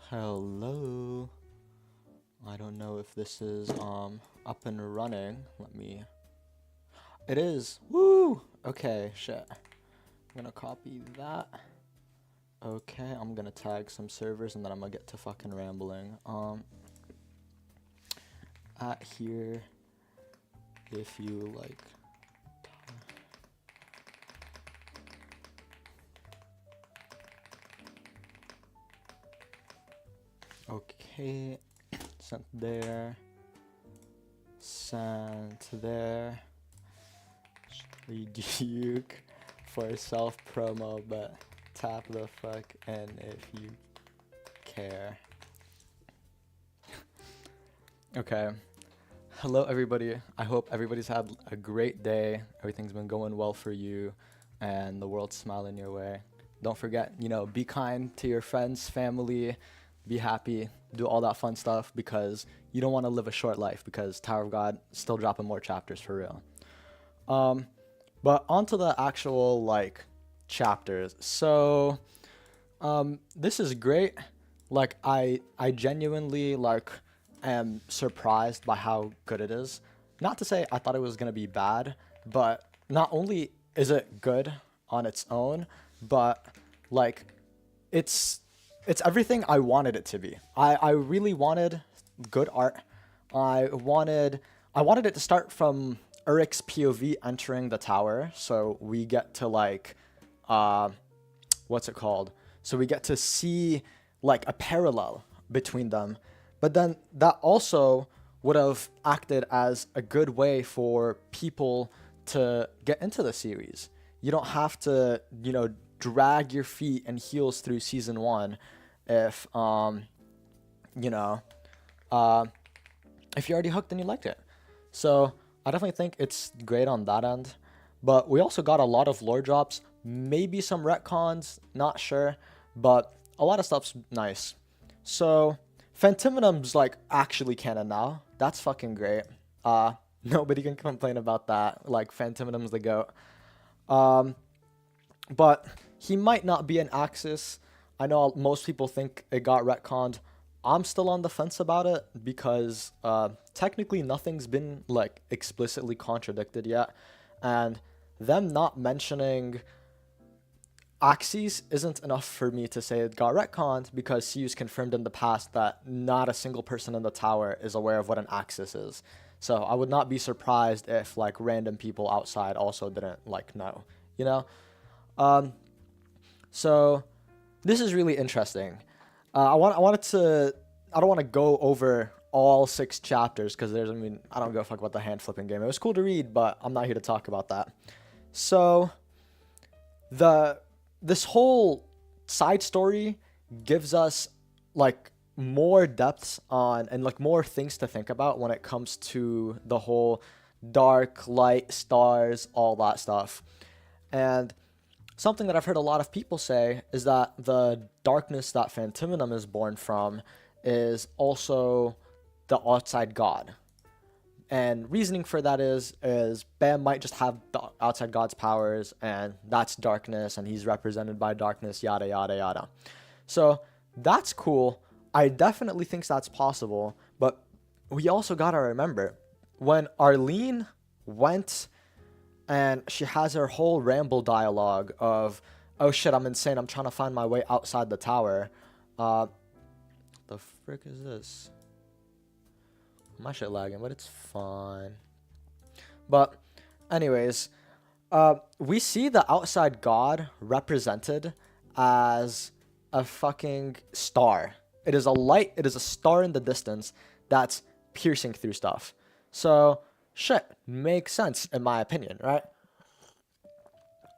Hello. I don't know if this is up and running. It is. Woo! Okay, shit. I'm gonna copy that. Okay, I'm gonna tag some servers and then I'm gonna get to fucking rambling. At here, if you like. Okay, sent there. Sent there. Reduke for self promo, but tap the fuck in if you care. Okay. Hello, everybody. I hope everybody's had a great day. Everything's been going well for you, and the world's smiling your way. Don't forget, be kind to your friends, family, be happy, do all that fun stuff because you don't want to live a short life because Tower of God still dropping more chapters for real. But onto the actual chapters. So this is great. I genuinely am surprised by how good it is. Not to say I thought it was gonna be bad, but not only is it good on its own, but it's everything I wanted it to be. I really wanted good art. I wanted it to start from Urek's POV entering the tower, so we get to what's it called? So we get to see a parallel between them. But then that also would have acted as a good way for people to get into the series. You don't have to, drag your feet and heels through season 1 if you're already hooked and you liked it. So I definitely think it's great on that end. But we also got a lot of lore drops, maybe some retcons, not sure, but a lot of stuff's nice. So Phantominum's actually canon now. That's fucking great. Nobody can complain about that. Phantominum's the GOAT. But he might not be an Axis. I know most people think it got retconned. I'm still on the fence about it because technically nothing's been explicitly contradicted yet, and them not mentioning Axes isn't enough for me to say it got retconned because CU's confirmed in the past that not a single person in the tower is aware of what an Axis is. So I would not be surprised if random people outside also didn't know, So this is really interesting. I don't want to go over all 6 chapters because I don't give a fuck about the hand flipping game. It was cool to read, but I'm not here to talk about that. So this whole side story gives us more depths on and more things to think about when it comes to the whole dark, light, stars, all that stuff. And something that I've heard a lot of people say is that the darkness that Phantominum is born from is also the outside god. And reasoning for that is Bam might just have the outside god's powers, and that's darkness, and he's represented by darkness, yada, yada, yada. So that's cool. I definitely think that's possible, but we also gotta remember, when Arlene went and she has her whole ramble dialogue of, oh shit, I'm insane, I'm trying to find my way outside the tower. The frick is this? My shit lagging, but it's fine. But anyways, we see the outside god represented as a fucking star. It is a light, it is a star in the distance that's piercing through stuff. So shit makes sense in my opinion, right?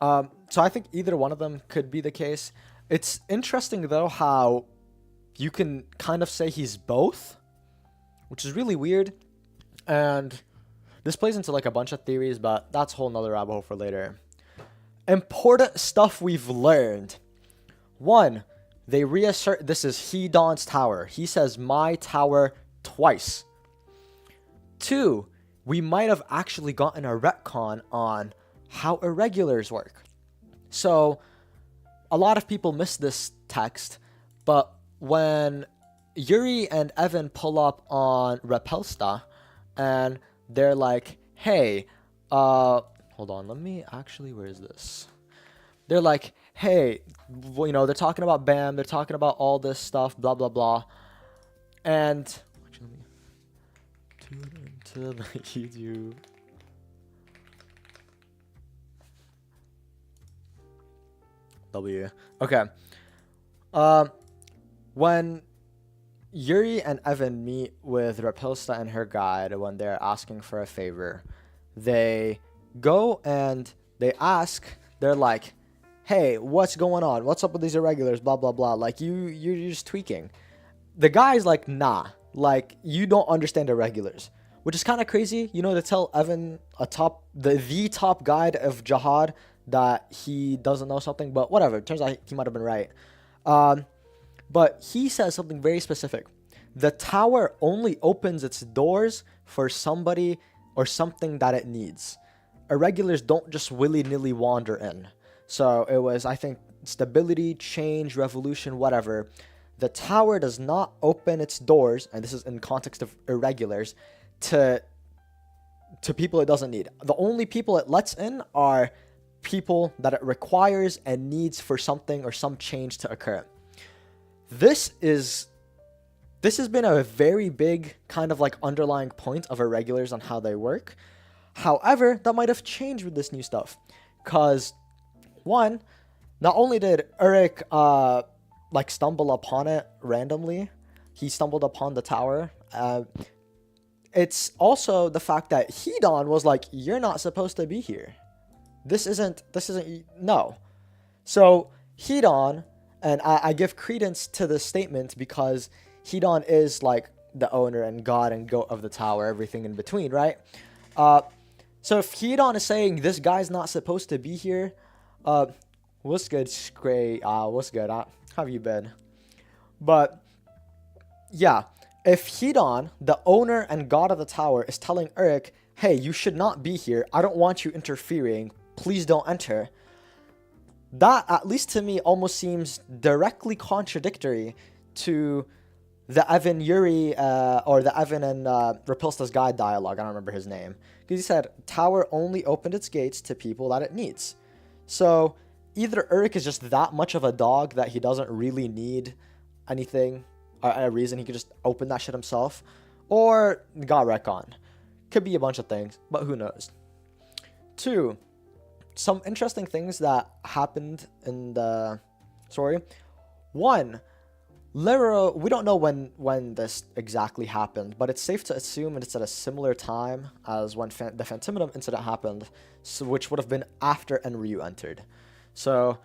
So I think either one of them could be the case. It's interesting though how you can kind of say he's both, which is really weird. And this plays into a bunch of theories, but that's a whole nother rabbit hole for later. Important stuff we've learned. 1, they reassert this is Hedon's tower. He says my tower twice. 2, we might have actually gotten a retcon on how irregulars work. So a lot of people miss this text, but when Yuri and Evan pull up on Repelsta, and they're like, "Hey, hold on, let me actually, where is this?" They're like, "Hey, well, they're talking about Bam, they're talking about all this stuff, blah blah blah," and actually, let me tune into the YouTube. W. Okay. When Yuri and Evan meet with Repulsa and her guide when they're asking for a favor, they go and they ask, they're like, "Hey, what's going on? What's up with these irregulars? Blah blah blah. Like you're just tweaking." The guy's like, "Nah, like you don't understand irregulars," which is kind of crazy, to tell Evan, the top guide of Jihad, that he doesn't know something. But whatever, it turns out he might have been right. But he says something very specific. The tower only opens its doors for somebody or something that it needs. Irregulars don't just willy-nilly wander in. So it was, I think, stability, change, revolution, whatever. The tower does not open its doors, and this is in context of irregulars, to people it doesn't need. The only people it lets in are people that it requires and needs for something or some change to occur. This has been a very big kind of like underlying point of irregulars on how they work. However, that might have changed with this new stuff. Because, one, not only did Urek stumble upon it randomly, he stumbled upon the tower. It's also the fact that Hedon was like, "You're not supposed to be here. This isn't, no." So, Hedon, and I give credence to this statement because Hedon is like the owner and god and goat of the tower, everything in between, right? So if Hedon is saying this guy's not supposed to be here, what's good, Scray? What's good? How have you been? But yeah, if Hedon, the owner and god of the tower, is telling Urek, "Hey, you should not be here. I don't want you interfering. Please don't enter." That, at least to me, almost seems directly contradictory to the Evan Yuri, or the Evan and Repulsta's guide dialogue. I don't remember his name. Because he said, "Tower only opened its gates to people that it needs." So either Urek is just that much of a dog that he doesn't really need anything, or a reason he could just open that shit himself, or got retcon. Could be a bunch of things, but who knows. Two, some interesting things that happened in the story. One, Lero, we don't know when this exactly happened, but it's safe to assume it's at a similar time as when the Phantomidum incident happened, which would have been after Enryu entered. So,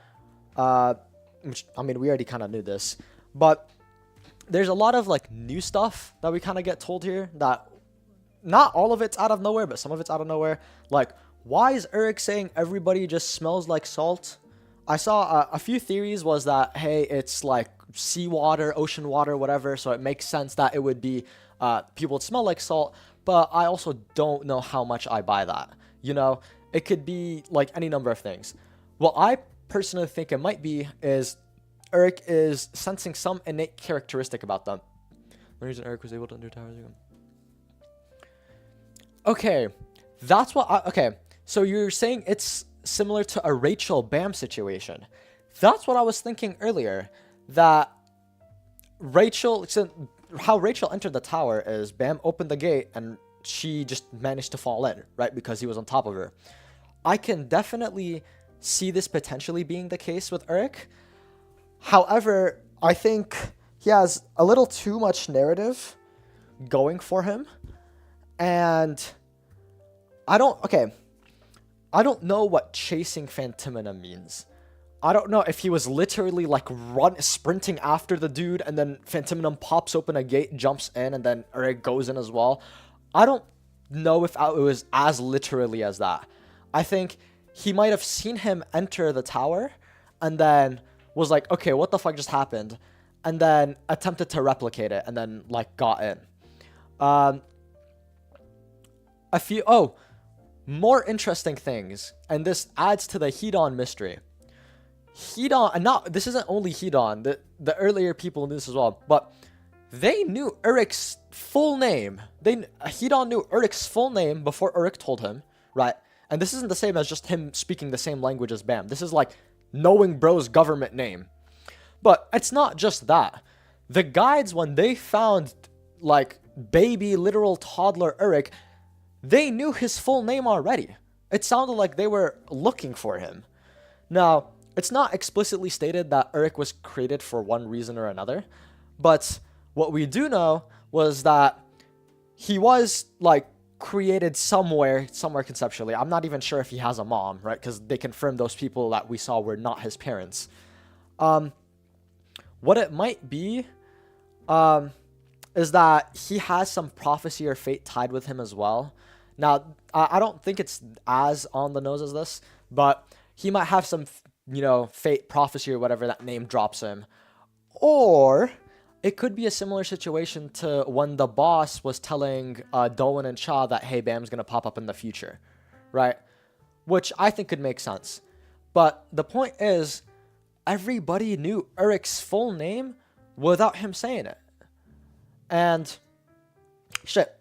which, I mean, we already kind of knew this, but there's a lot of like new stuff that we kind of get told here that not all of it's out of nowhere, but some of it's out of nowhere. Like, why is Urek saying everybody just smells like salt? I saw a few theories was that, hey, it's like seawater, ocean water, whatever, so it makes sense that it would be people would smell like salt, but I also don't know how much I buy that. It could be like any number of things. What I personally think it might be is Urek is sensing some innate characteristic about them. The reason Urek was able to enter towers again. Okay, that's what okay, so you're saying it's similar to a Rachel Bam situation. That's what I was thinking earlier, that how Rachel entered the tower is Bam opened the gate and she just managed to fall in, right? Because he was on top of her. I can definitely see this potentially being the case with Urek. However, I think he has a little too much narrative going for him. And I don't know what chasing Phantomina means. I don't know if he was literally like sprinting after the dude and then Phantominum pops open a gate, jumps in, and then Urek goes in as well. I don't know if it was as literally as that. I think he might have seen him enter the tower and then was like, okay, what the fuck just happened? And then attempted to replicate it and then like got in. More interesting things, and this adds to the Hedon mystery. Hedon, and this isn't only Hedon, the earlier people knew this as well, but they knew Urek's full name. Hedon knew Urek's full name before Urek told him, right? And this isn't the same as just him speaking the same language as Bam. This is like knowing bro's government name. But it's not just that. The guides, when they found like baby literal toddler Urek, they knew his full name already. It sounded like they were looking for him. Now, it's not explicitly stated that Urek was created for one reason or another, but what we do know was that he was like created somewhere conceptually. I'm not even sure if he has a mom, right? Because they confirmed those people that we saw were not his parents. What it might be is that he has some prophecy or fate tied with him as well. Now, I don't think it's as on the nose as this, but he might have some, fate, prophecy, or whatever that name drops him. Or it could be a similar situation to when the boss was telling Doan and Cha that, hey, Bam's going to pop up in the future, right? Which I think could make sense. But the point is, everybody knew Urek's full name without him saying it. And shit,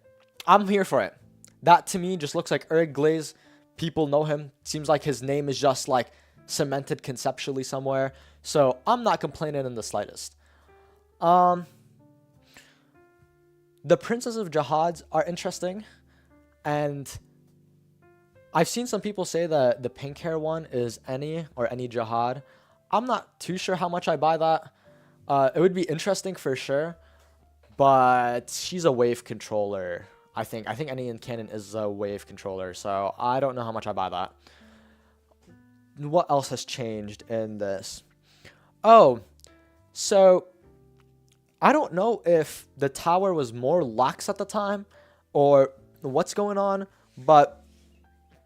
I'm here for it. That to me just looks like Urek Glaze. People know him. Seems like his name is just like cemented conceptually somewhere. So I'm not complaining in the slightest. The Princes of Jihads are interesting. And I've seen some people say that the pink hair one is any Jihad. I'm not too sure how much I buy that. It would be interesting for sure. But she's a wave controller. I think any in canon is a wave controller, so I don't know how much I buy that. What else has changed in this? Oh, so I don't know if the tower was more lax at the time or what's going on, but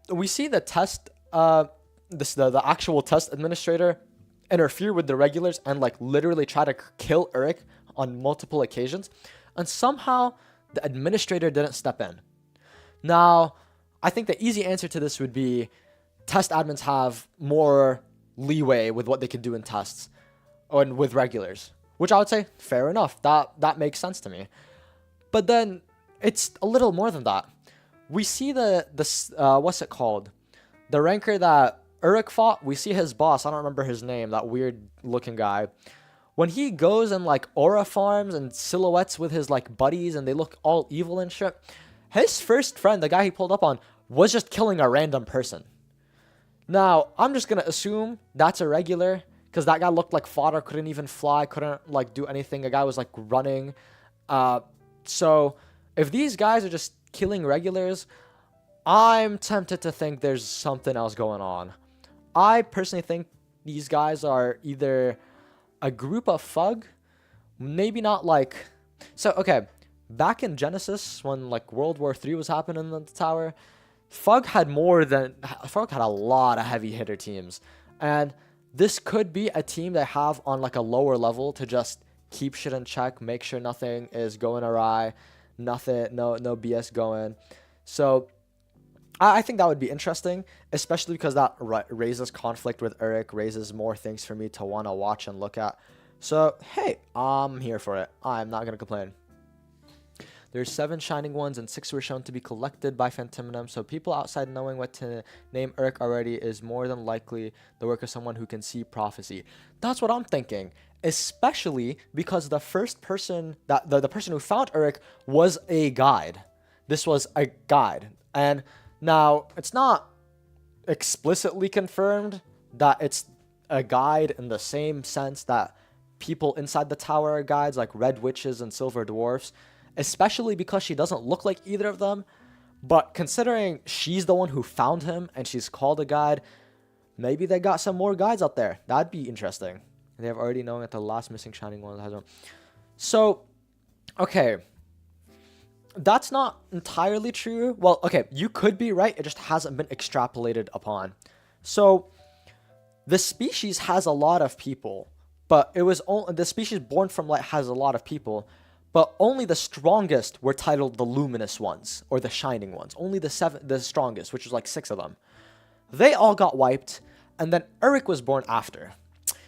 we see the test, the actual test administrator interfere with the regulars and like literally try to kill Urek on multiple occasions, and somehow the administrator didn't step in. Now, I think the easy answer to this would be test admins have more leeway with what they can do in tests and with regulars, which I would say fair enough. That makes sense to me. But then it's a little more than that. We see the what's it called? The ranker that Urek fought. We see his boss. I don't remember his name. That weird looking guy. When he goes and like aura farms and silhouettes with his like buddies and they look all evil and shit, his first friend, the guy he pulled up on, was just killing a random person. Now, I'm just going to assume that's a regular because that guy looked like fodder, couldn't even fly, couldn't like do anything. The guy was like running. So if these guys are just killing regulars, I'm tempted to think there's something else going on. I personally think these guys are either a group of Fug, maybe not like... So, okay, back in Genesis, when like World War III was happening in the tower, Fug had a lot of heavy hitter teams. And this could be a team they have on like a lower level to just keep shit in check, make sure nothing is going awry, no BS going. So I think that would be interesting, especially because that raises conflict with Urek, raises more things for me to want to watch and look at. So, hey, I'm here for it. I'm not going to complain. There's 7 shining ones and 6 were shown to be collected by Phantominum, so people outside knowing what to name Urek already is more than likely the work of someone who can see prophecy. That's what I'm thinking, especially because the first person, the person who found Urek was a guide. This was a guide, and now, it's not explicitly confirmed that it's a guide in the same sense that people inside the tower are guides, like red witches and silver dwarfs, especially because she doesn't look like either of them. But considering she's the one who found him and she's called a guide, maybe they got some more guides out there. That'd be interesting. And they have already known that the last missing shining one has one. So, okay. That's not entirely true. Well, okay, you could be right. It just hasn't been extrapolated upon. So, the species has a lot of people, but it was only the species born from light has a lot of people, but only the strongest were titled the luminous ones or the shining ones. Only the strongest, which was like 6 of them. They all got wiped, and then Urek was born after.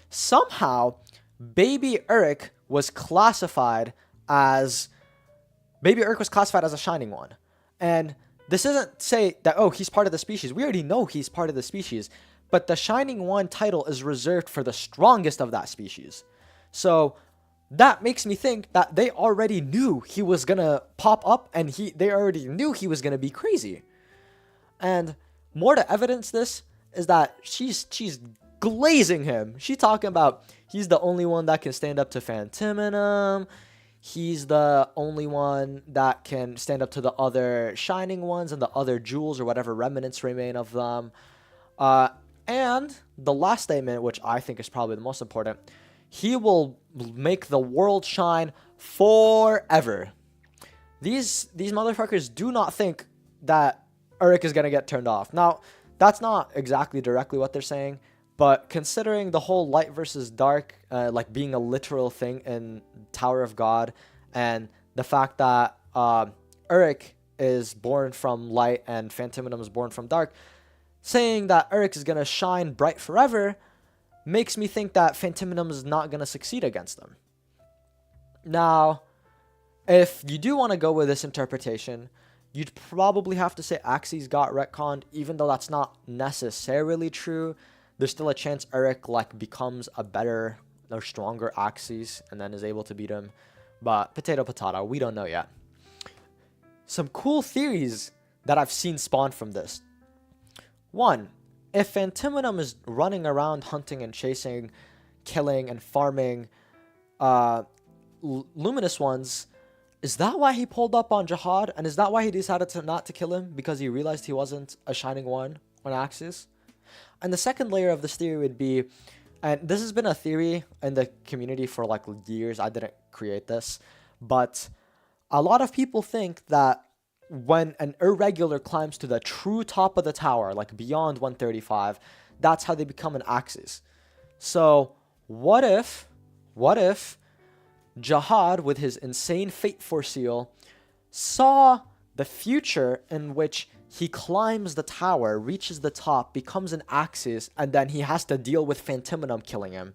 Somehow, baby Urek was classified as Baby Urk was classified as a Shining One. And this doesn't say that, oh, he's part of the species. We already know he's part of the species. But the Shining One title is reserved for the strongest of that species. So that makes me think that they already knew he was going to pop up, and they already knew he was going to be crazy. And more to evidence this is that she's glazing him. She's talking about he's the only one that can stand up to Phantominum. He's the only one that can stand up to the other Shining Ones and the other jewels or whatever remnants remain of them. And the last statement, which I think is probably the most important, he will make the world shine forever. These motherfuckers do not think that Urek is going to get turned off. Now, that's not exactly directly what they're saying, but considering the whole light versus dark, like being a literal thing in Tower of God, and the fact that Urek is born from light and Phantominum is born from dark, saying that Urek is going to shine bright forever makes me think that Phantominum is not going to succeed against them. Now, if you do want to go with this interpretation, you'd probably have to say Axes got retconned, even though that's not necessarily true. There's still a chance Urek like becomes a better or stronger Axes and then is able to beat him. But potato, we don't know yet. Some cool theories that I've seen spawn from this. One, if Phantominum is running around hunting and chasing, killing and farming luminous ones, is that why he pulled up on Jihad? And is that why he decided to not to kill him? Because he realized he wasn't a Shining One on Axis? And the second layer of this theory would be, and this has been a theory in the community for like years, I didn't create this, but a lot of people think that when an irregular climbs to the true top of the tower, like beyond 135, that's how they become an Axis. So what if Jihad, with his insane Fate Force seal, saw the future in which he climbs the tower, reaches the top, becomes an Axis, and then he has to deal with Phantominum killing him.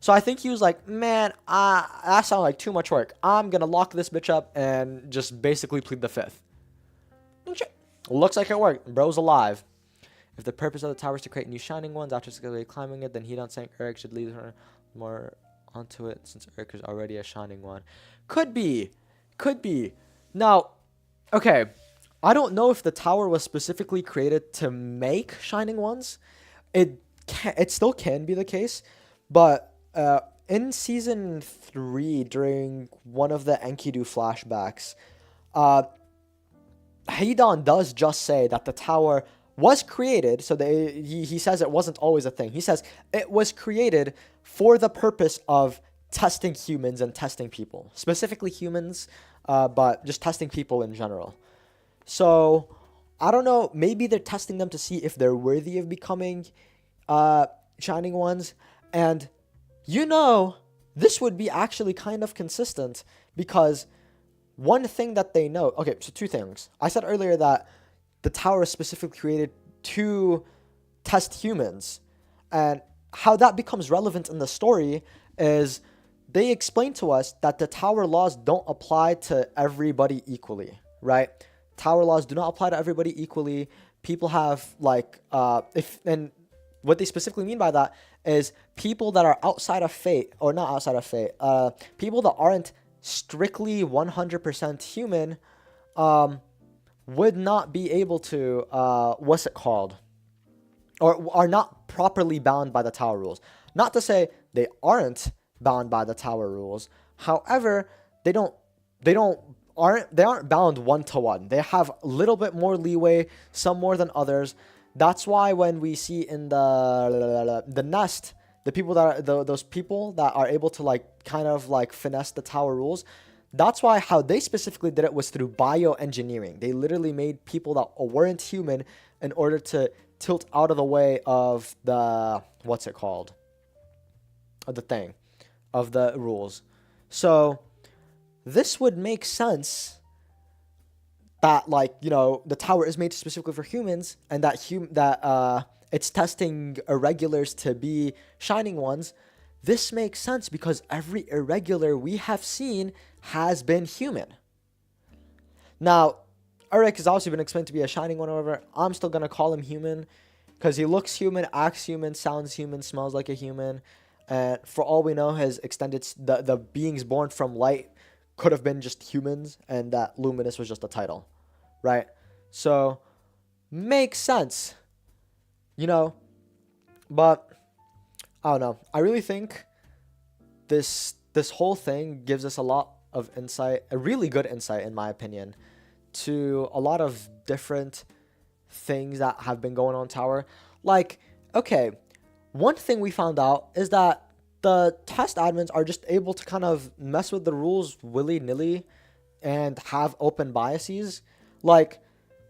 So I think he was like, man, that sounds like too much work. I'm going to lock this bitch up and just basically plead the fifth. Looks like it worked. Bro's alive. If the purpose of the tower is to create new Shining Ones after successfully climbing it, then he don't think Urek should lead her more onto it since Urek is already a Shining One. Could be. Now, okay, I don't know if the tower was specifically created to make Shining Ones. It still can be the case, but in season 3, during one of the Enkidu flashbacks, Heidan does just say that the tower was created, so he says it wasn't always a thing. He says it was created for the purpose of testing humans and testing people. Specifically humans, but just testing people in general. So, I don't know, maybe they're testing them to see if they're worthy of becoming Shining Ones. And, this would be actually kind of consistent, because one thing that they know... Okay, so two things. I said earlier that the tower is specifically created to test humans. And how that becomes relevant in the story is they explain to us that the tower laws don't apply to everybody equally, right? Tower laws do not apply to everybody equally. People have, like... and what they specifically mean by that is people that are outside of fate, or not outside of fate, people that aren't strictly 100% human would not be able to, what's it called? Or are not properly bound by the tower rules. Not to say they aren't bound by the tower rules. However, they aren't bound one-to-one. They have a little bit more leeway, some more than others. That's why when we see in the nest, the people that are those people that are able to like kind of like finesse the tower rules, that's why how they specifically did it was through bioengineering. They literally made people that weren't human in order to tilt out of the way of the what's it called? Of the thing, of the rules. So this would make sense that the tower is made specifically for humans, and that it's testing irregulars to be Shining Ones. This makes sense because every irregular we have seen has been human. Now, Urek has obviously been explained to be a shining one, however. I'm still going to call him human because he looks human, acts human, sounds human, smells like a human. And for all we know, his extended, the beings born from light could have been just humans, and that luminous was just a title, right? So, makes sense, you know? But, I don't know. I really think this whole thing gives us a lot of insight, a really good insight, in my opinion, to a lot of different things that have been going on Tower. Like, okay, one thing we found out is that the test admins are just able to kind of mess with the rules willy-nilly and have open biases. Like,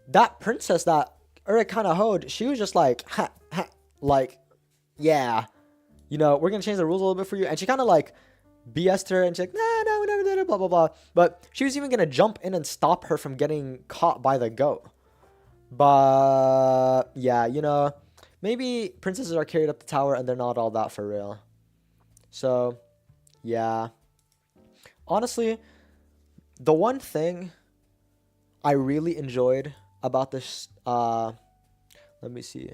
that princess that Urek kind of hoed, she was just like, ha, ha, like, yeah, you know, we're going to change the rules a little bit for you. And she kind of like BS'd her, and she's like, nah, no, we never did it, blah, blah, blah. But she was even going to jump in and stop her from getting caught by the goat. But, yeah, you know, maybe princesses are carried up the tower and they're not all that for real. So, yeah. Honestly, the one thing I really enjoyed about this, let me see.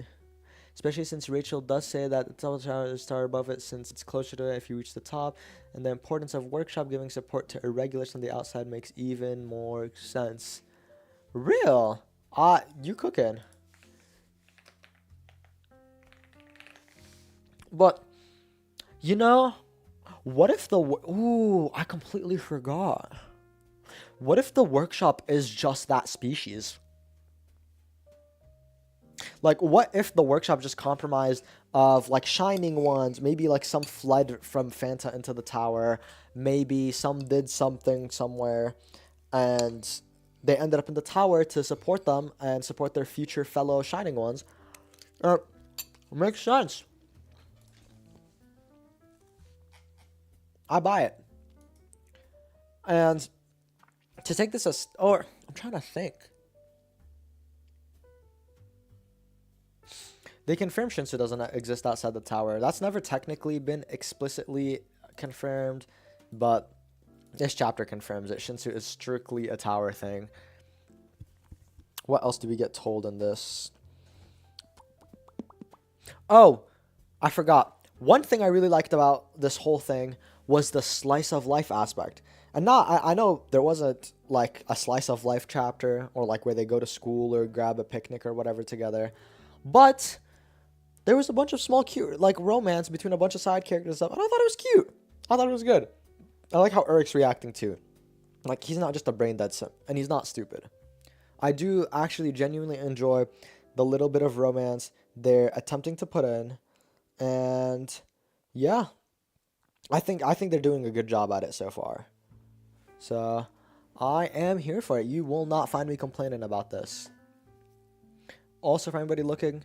Especially since Rachel does say that the top of the tower is tower above it since it's closer to it if you reach the top. And the importance of workshop giving support to irregulars on the outside makes even more sense. Real? You cooking. But, you know, what if the... Ooh, I completely forgot. What if the workshop is just that species? Like, what if the workshop just compromised of, like, shining ones? Maybe, like, some fled from Fanta into the tower. Maybe some did something somewhere. And they ended up in the tower to support them and support their future fellow shining ones. Makes sense. I buy it. And to take this as... Or, I'm trying to think. They confirmed Shinsu doesn't exist outside the tower. That's never technically been explicitly confirmed, but this chapter confirms it. Shinsu is strictly a tower thing. What else do we get told in this? Oh, I forgot. One thing I really liked about this whole thing was the slice of life aspect. And I know there wasn't like a slice of life chapter or like where they go to school or grab a picnic or whatever together, but there was a bunch of small cute like romance between a bunch of side characters and stuff, and I thought it was cute. I thought it was good. I like how Urek's reacting too. Like, he's not just a brain dead simp, and he's not stupid. I do actually genuinely enjoy the little bit of romance they're attempting to put in, and yeah, I think they're doing a good job at it so far. So I am here for it. You will not find me complaining about this. Also, for anybody looking,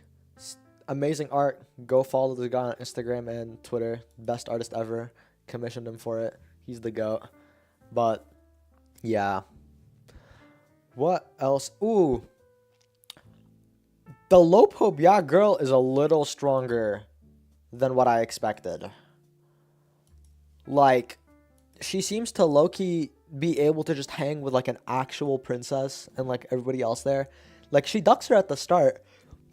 amazing art. Go follow the guy on Instagram and Twitter. Best artist ever. Commissioned him for it. He's the GOAT. But yeah. What else? Ooh. The Lopobia girl is a little stronger than what I expected. Like, she seems to low-key be able to just hang with like an actual princess and like everybody else there. Like, she ducks her at the start,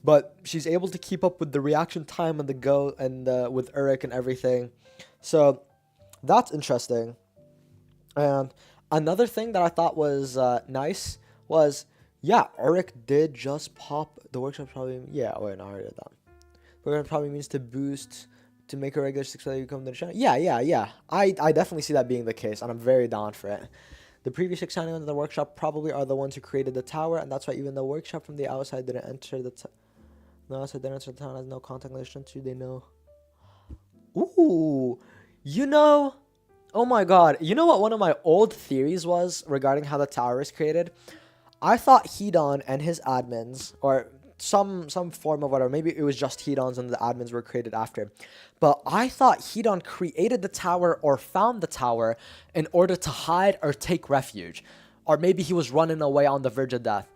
but she's able to keep up with the reaction time and the go and with Urek and everything. So that's interesting. And another thing that I thought was nice was, yeah, Urek did just pop the workshop. Probably, yeah. Wait, no, I already did that. Workshop probably means to boost to make a regular 6-player become the channel. Yeah. I definitely see that being the case, and I'm very down for it. The previous 6 signing in the workshop probably are the ones who created the tower, and that's why even the workshop from the outside didn't enter the no outside didn't enter the town, has no contact relationship to, they know. Ooh, you know, oh my god, you know what one of my old theories was regarding how the tower is created? I thought Hedon and his admins, or some form of whatever, maybe it was just Hedon's and the admins were created after, but I thought Hedon created the tower or found the tower in order to hide or take refuge, or maybe he was running away on the verge of death.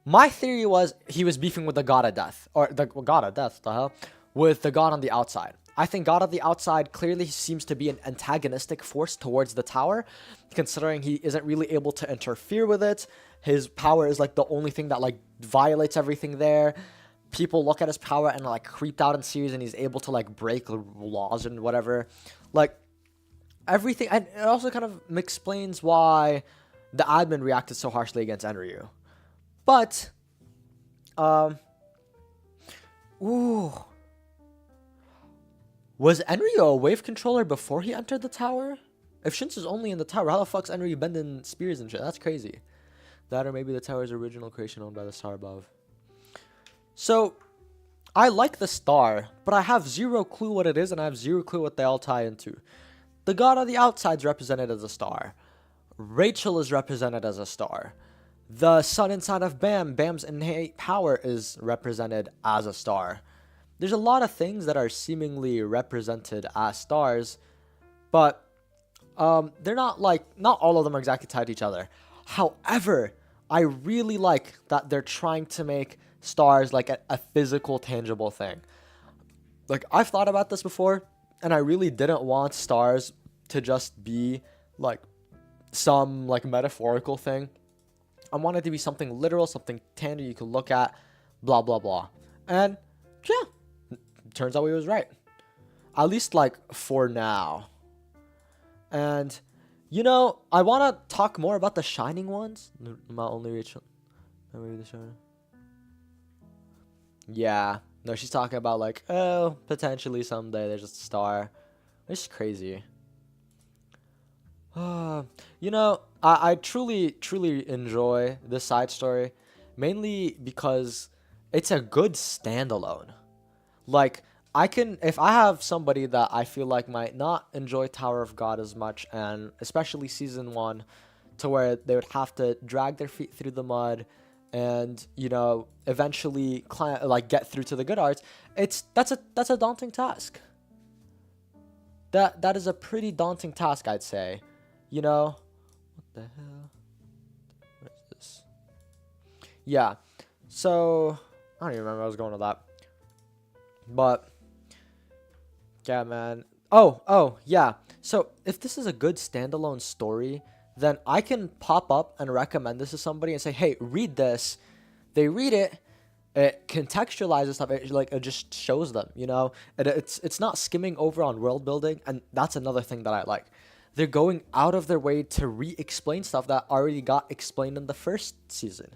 My theory was he was beefing with the god of death, or the god of death, the hell, with the god on the outside. I think God of the Outside clearly seems to be an antagonistic force towards the tower, considering he isn't really able to interfere with it. His power is like the only thing that like violates everything there. People look at his power and like creeped out in series, and he's able to like break laws and whatever. Like everything, and it also kind of explains why the admin reacted so harshly against Enryu. But, ooh. Was Enryu a wave controller before he entered the tower? If Shinsu's only in the tower, how the fuck's Enryu bending spears and shit? That's crazy. That or maybe the tower's original creation owned by the star above. So, I like the star, but I have zero clue what it is, and I have zero clue what they all tie into. The God of the Outside is represented as a star. Rachel is represented as a star. The sun inside of Bam, Bam's innate power, is represented as a star. There's a lot of things that are seemingly represented as stars, but they're not all of them are exactly tied to each other. However, I really like that they're trying to make stars like a physical, tangible thing. Like, I've thought about this before, and I really didn't want stars to just be like some like metaphorical thing. I wanted it to be something literal, something tangible you could look at, blah blah blah. And yeah, turns out we was right, at least like for now. And you know, I want to talk more about the shining ones. Not only Rachel, maybe the shining. Yeah, no, she's talking about like, oh, potentially someday there's just a star. It's crazy. You know, I truly enjoy this side story, mainly because it's a good standalone. Like, if I have somebody that I feel like might not enjoy Tower of God as much, and especially season 1, to where they would have to drag their feet through the mud and, you know, eventually get through to the good arts, that's a daunting task. That is a pretty daunting task, I'd say. You know, what the hell? What is this? Yeah. So I don't even remember where I was going with that. But yeah, man. Oh, yeah. So if this is a good standalone story, then I can pop up and recommend this to somebody and say, hey, read this. They read it. It contextualizes stuff. It just shows them, you know. It's not skimming over on world building, and that's another thing that I like. They're going out of their way to re-explain stuff that already got explained in the first season.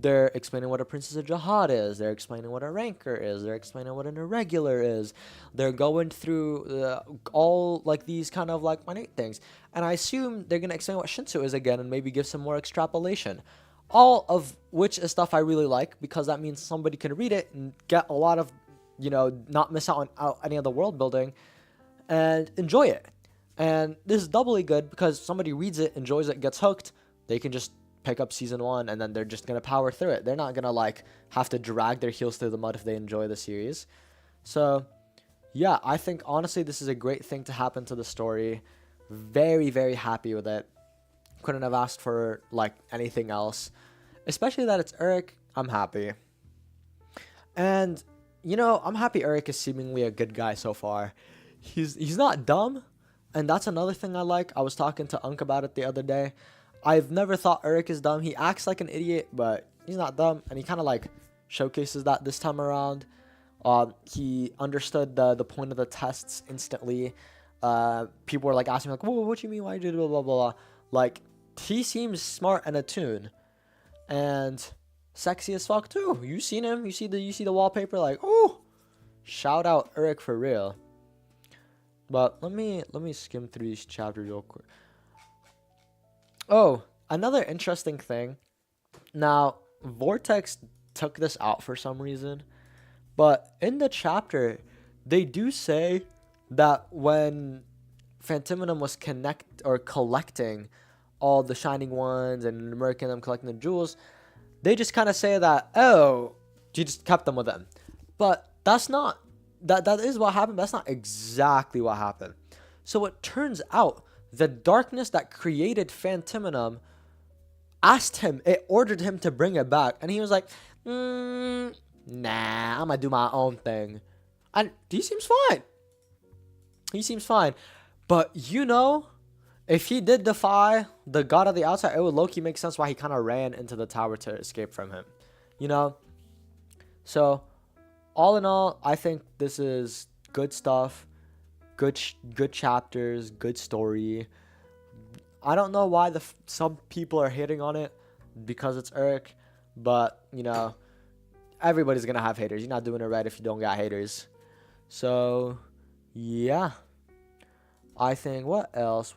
They're explaining what a Princess of Jihad is. They're explaining what a Ranker is. They're explaining what an Irregular is. They're going through all like these kind of like minute things. And I assume they're going to explain what Shinsu is again and maybe give some more extrapolation. All of which is stuff I really like, because that means somebody can read it and get a lot of, you know, not miss out on any of the world building and enjoy it. And this is doubly good because somebody reads it, enjoys it, gets hooked. They can just pick up season 1 and then they're just going to power through it. They're not going to like have to drag their heels through the mud if they enjoy the series. So yeah, I think honestly this is a great thing to happen to the story. Very, very happy with it. Couldn't have asked for like anything else. Especially that it's Urek. I'm happy. And you know, I'm happy Urek is seemingly a good guy so far. He's not dumb. And that's another thing I like. I was talking to Unk about it the other day. I've never thought Urek is dumb. He acts like an idiot, but he's not dumb. And he kind of like showcases that this time around. He understood the point of the tests instantly. People were like asking like, whoa, what do you mean? Why did you do blah, blah, blah? Like, he seems smart and attuned. And sexy as fuck too. You seen him? You see the wallpaper? Like, oh, shout out Urek for real. But let me skim through these chapters real quick. Oh, another interesting thing. Now, Vortex took this out for some reason, but in the chapter, they do say that when Phantominum was collecting all the Shining Ones and American them collecting the jewels, they just kind of say that, oh, you just kept them with them. But that's not. That is what happened, but that's not exactly what happened. So it turns out the darkness that created Phantominum it ordered him to bring it back. And he was like, nah, I'm going to do my own thing. And he seems fine. He seems fine. But if he did defy the god of the outside, it would low-key make sense why he kind of ran into the tower to escape from him. You know? So, all in all, I think this is good stuff. Good chapters, good story. I don't know why some people are hating on it because it's Urek, but everybody's gonna have haters. You're not doing it right if you don't got haters. So yeah, I think what else?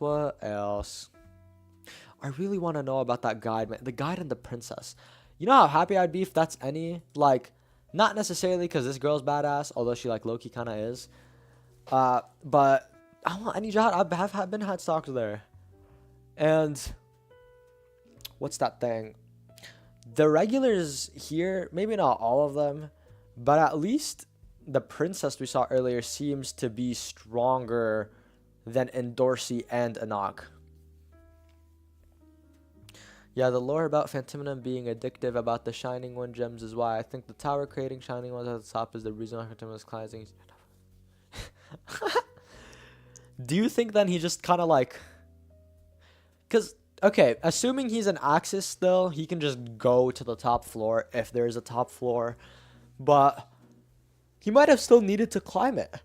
I really want to know about that guide, man. The guide and the princess. You know how happy I'd be if that's any, like, not necessarily because this girl's badass, although she like low-key kind of is. But I want any job. I've been had stalked there. And what's that thing? The regulars here, maybe not all of them, but at least the princess we saw earlier seems to be stronger than Endorsi and Anog. Yeah, the lore about Phantominem being addictive about the Shining One gems is why I think the tower creating Shining Ones at the top is the reason why Phantominem is cleansing. Do you think then he just kind of like... Because, okay, assuming he's an Axis still, he can just go to the top floor if there's a top floor. But he might have still needed to climb it.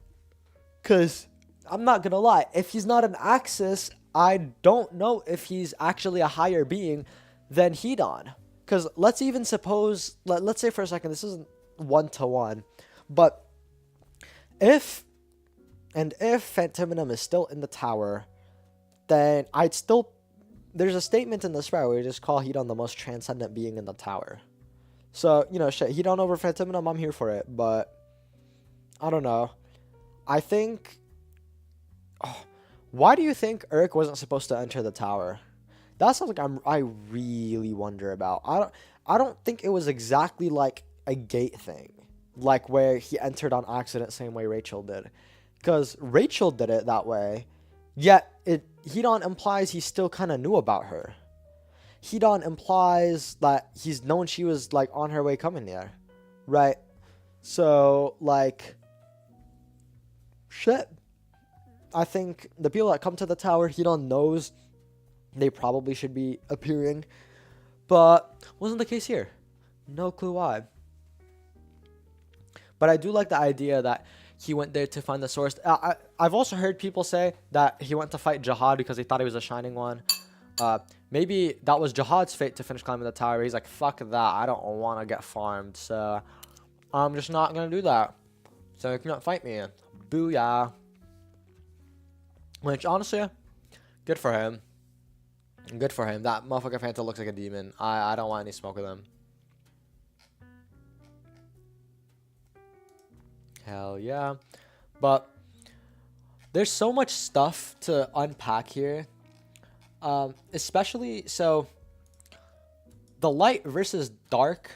Because, I'm not going to lie, if he's not an Axis, I don't know if he's actually a higher being than Hedon. Because let's even suppose, let's say for a second, this isn't 1-to-1. But if Phantominem is still in the tower, then I'd still... There's a statement in the spread where you just call Hedon the most transcendent being in the tower. So, shit, Hedon over Phantominem, I'm here for it. But, I don't know. I think... Oh, why do you think Urek wasn't supposed to enter the tower? That's something I really wonder about. I don't think it was exactly like a gate thing. Like where he entered on accident same way Rachel did. Because Rachel did it that way. Yet, Hedon implies he still kind of knew about her. Hedon implies that he's known she was, like, on her way coming there. Right? So, like... Shit. I think the people that come to the tower, Hedon knows they probably should be appearing. But, wasn't the case here. No clue why. But I do like the idea that he went there to find the source. I've also heard people say that he went to fight Jihad because he thought he was a Shining One. Maybe that was Jihad's fate to finish climbing the tower. He's like, fuck that. I don't want to get farmed. So I'm just not going to do that. So he cannot fight me. Booyah. Which, honestly, good for him. Good for him. That motherfucker Phantom looks like a demon. I don't want any smoke with him. Hell yeah. But there's so much stuff to unpack here. Especially, so the light versus dark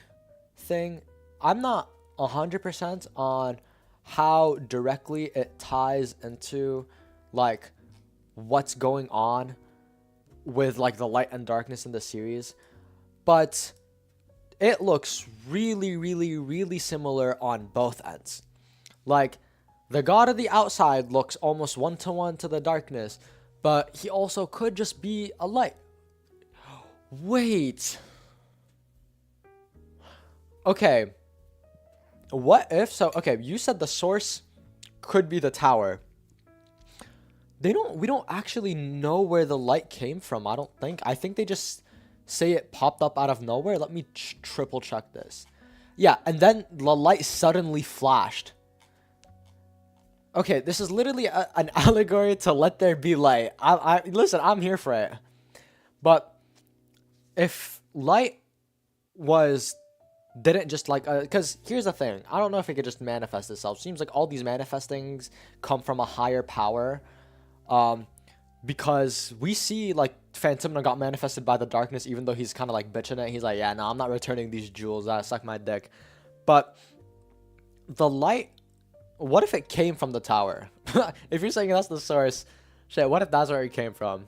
thing, I'm not 100% on how directly it ties into like what's going on with like the light and darkness in the series. But it looks really, really, really similar on both ends. Like, the god of the outside looks almost 1-to-1 to the darkness, but he also could just be a light. Wait. Okay. What if, okay, you said the source could be the tower. We don't actually know where the light came from, I don't think. I think they just say it popped up out of nowhere. Let me triple check this. Yeah, and then the light suddenly flashed. Okay, this is literally an allegory to let there be light. Listen, I'm here for it. But if light didn't just like, because here's the thing. I don't know if it could just manifest itself. Seems like all these manifestings come from a higher power. Because we see like Phantom got manifested by the darkness, even though he's kind of like bitching it. He's like, yeah, no, I'm not returning these jewels. That suck my dick. But the light... What if it came from the tower? If you're saying that's the source, shit, what if that's where it came from?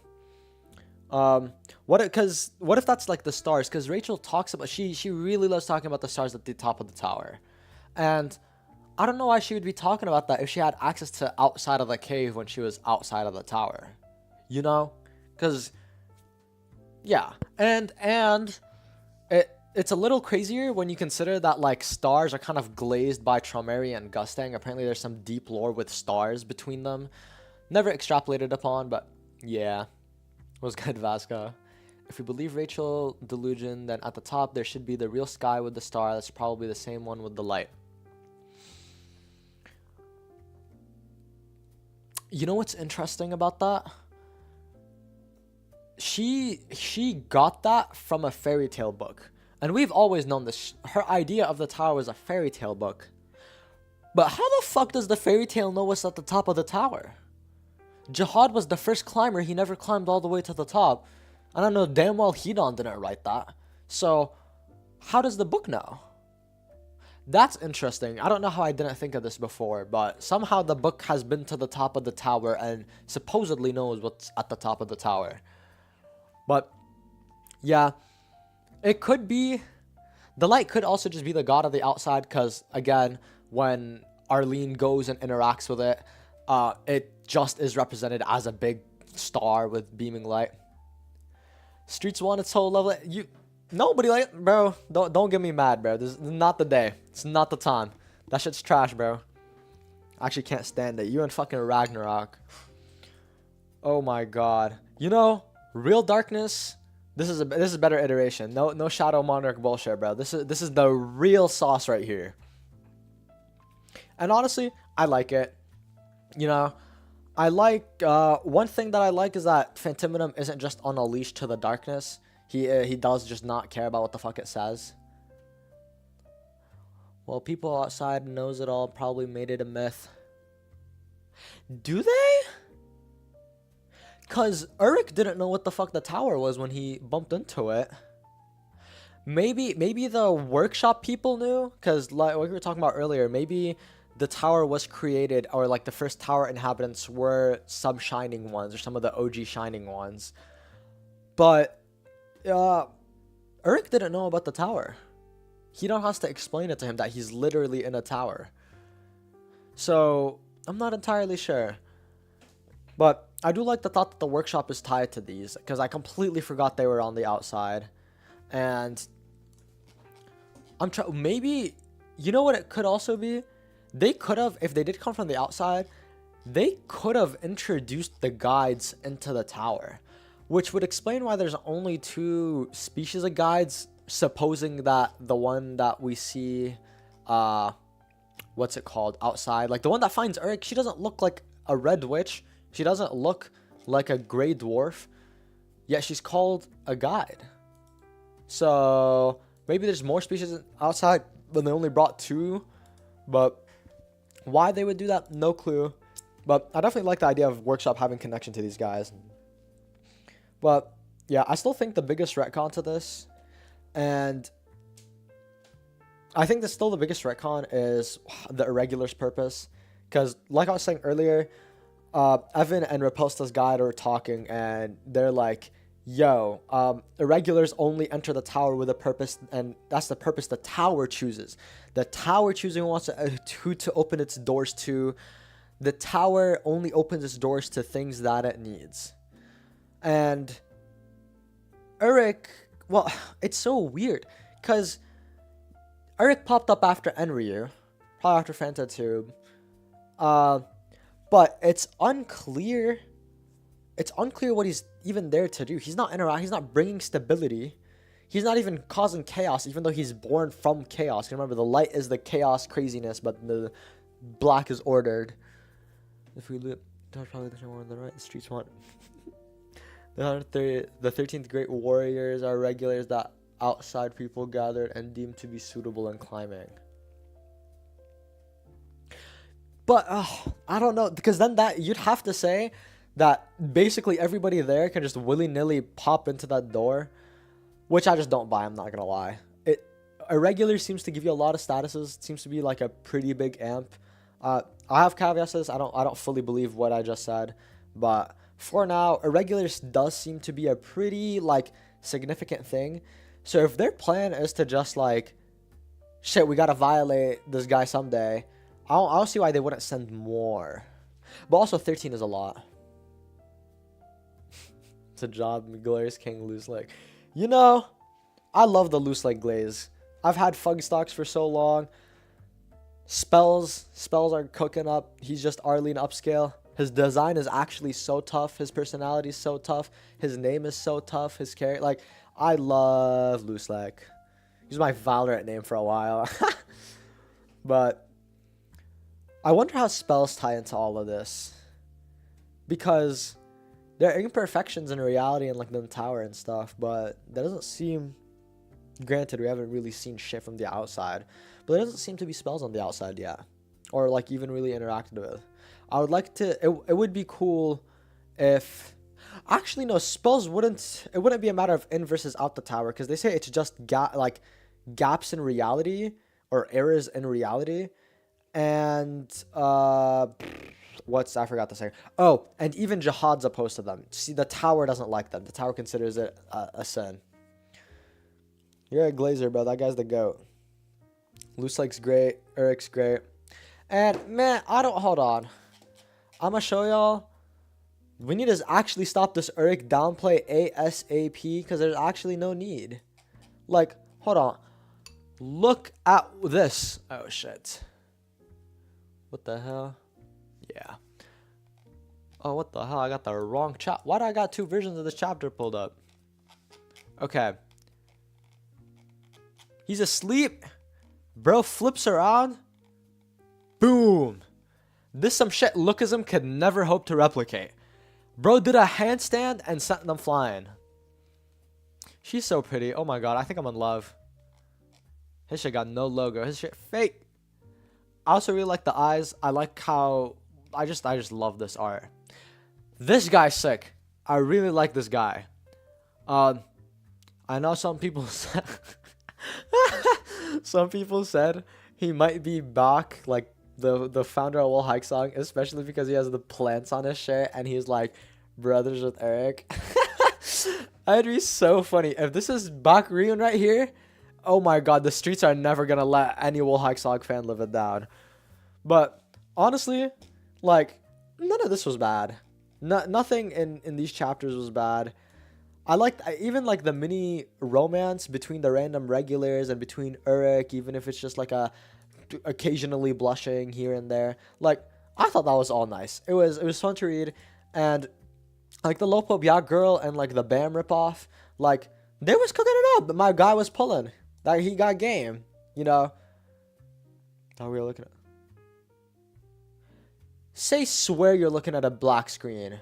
What if that's like the stars? Because Rachel talks about, she really loves talking about the stars at the top of the tower. And I don't know why she would be talking about that if she had access to outside of the cave when she was outside of the tower. You know? Because, yeah. And it's a little crazier when you consider that, like, stars are kind of glazed by Traumery and Gustang. Apparently there's some deep lore with stars between them. Never extrapolated upon, but yeah. Was good, Vasco. If we believe Rachel delusion, then at the top there should be the real sky with the star. That's probably the same one with the light. You know what's interesting about that? She got that from a fairy tale book. And we've always known this. Her idea of the tower was a fairy tale book. But how the fuck does the fairy tale know what's at the top of the tower? Jihad was the first climber. He never climbed all the way to the top. I don't know damn well Hedon didn't write that. So, how does the book know? That's interesting. I don't know how I didn't think of this before, but somehow the book has been to the top of the tower and supposedly knows what's at the top of the tower. But, yeah, it could be... The light could also just be the god of the outside, because, again, when Arlene goes and interacts with it, it just is represented as a big star with beaming light. Streets 1, it's so lovely. Nobody like, bro. Don't get me mad, bro. This is not the day. It's not the time. That shit's trash, bro. I actually can't stand it. You and fucking Ragnarok. Oh my god. You know, real darkness. This is a better iteration. No Shadow Monarch bullshit, bro. This is the real sauce right here. And honestly, I like it. You know, I like, one thing that I like is that Phantominum isn't just on a leash to the darkness. He does just not care about what the fuck it says. Well, people outside knows it all probably made it a myth. Do they? Because Urek didn't know what the fuck the tower was when he bumped into it. Maybe the workshop people knew? Because like what we were talking about earlier, maybe... the tower was created, or like the first tower inhabitants were some shining ones, or some of the OG shining ones. But Urek didn't know about the tower. Hedon has to explain it to him that he's literally in a tower. So I'm not entirely sure. But I do like the thought that the workshop is tied to these, because I completely forgot they were on the outside. And maybe, you know what it could also be? They could have, if they did come from the outside, they could have introduced the guides into the tower, which would explain why there's only 2 species of guides, supposing that the one that we see, what's it called, outside, like the one that finds Urek, she doesn't look like a red witch, she doesn't look like a gray dwarf, yet she's called a guide. So maybe there's more species outside, but they only brought 2, but why they would do that, no clue. But I definitely like the idea of workshop having connection to these guys. But yeah, I still think the biggest retcon to this, and I think that's still the biggest retcon, is the Irregular's purpose. Because like I was saying earlier, Evan and Repulsta's guide are talking, and they're like, yo, Irregulars only enter the tower with a purpose, and that's the purpose the tower chooses. The tower choosing wants who to open its doors to. The tower only opens its doors to things that it needs. And Urek, well, it's so weird, because Urek popped up after Enryu, probably after Fantatube. But it's unclear. It's unclear what he's even there to do. He's not interacting. He's not bringing stability. He's not even causing chaos, even though he's born from chaos. Remember, the light is the chaos craziness, but the black is ordered. If we look, probably the one on the right. The streets want. The 13th great warriors are regulars that outside people gathered and deemed to be suitable in climbing. But I don't know, because then that you'd have to say that basically everybody there can just willy-nilly pop into that door, which I just don't buy, I'm not gonna lie. Irregular seems to give you a lot of statuses. It seems to be like a pretty big amp. I have caveats to this. I don't fully believe what I just said, but for now, Irregular does seem to be a pretty like significant thing. So if their plan is to just like, shit, we gotta violate this guy someday, I don't see why they wouldn't send more. But also 13 is a lot. It's a job, Glazed King loose leg. You know, I love the loose leg glaze. I've had Fug stocks for so long. Spells are cooking up. He's just Arlene upscale. His design is actually so tough. His personality is so tough. His name is so tough. His character, like, I love loose leg. He's my Valorant name for a while. But I wonder how spells tie into all of this. Because there are imperfections in reality and like the tower and stuff, but that doesn't seem, granted we haven't really seen shit from the outside, but there doesn't seem to be spells on the outside yet, or like even really interacted with. I would like to, it would be cool if, actually no, spells wouldn't, it wouldn't be a matter of in versus out the tower, because they say it's just gaps in reality or errors in reality, and I forgot to say. Oh, and even Jihad's opposed to them. See, the tower doesn't like them. The tower considers it a sin. You're a Glazer, bro. That guy's the GOAT. Loose Leg's great. Urek's great. And, man, hold on. I'm going to show y'all. We need to actually stop this Urek downplay ASAP, because there's actually no need. Like, hold on. Look at this. Oh, shit. What the hell? Yeah. Oh, what the hell? I got the wrong chapter. Why do I got two versions of this chapter pulled up? Okay. He's asleep. Bro flips around. Boom. This some shit Lookism could never hope to replicate. Bro did a handstand and sent them flying. She's so pretty. Oh my god. I think I'm in love. His shit got no logo. His shit fake. I also really like the eyes. I like how I just love this art. This guy's sick. I really like this guy. I know some people said some people said he might be back, like the founder of Will Hike Song, especially because he has the plants on his shirt and he's like brothers with Urek. That'd be so funny if this is back reunion right here. Oh my god, the streets are never gonna let any Will Hike Song fan live it down. But honestly, like, none of this was bad. Nothing in these chapters was bad. I even like the mini romance between the random regulars and between Urek, even if it's just like a occasionally blushing here and there. Like, I thought that was all nice. It was fun to read, and like the Lopo Bia girl and like the Bam ripoff, like they was cooking it up. But my guy was pulling. That he got game, you know. How we were looking at. Swear you're looking at a black screen.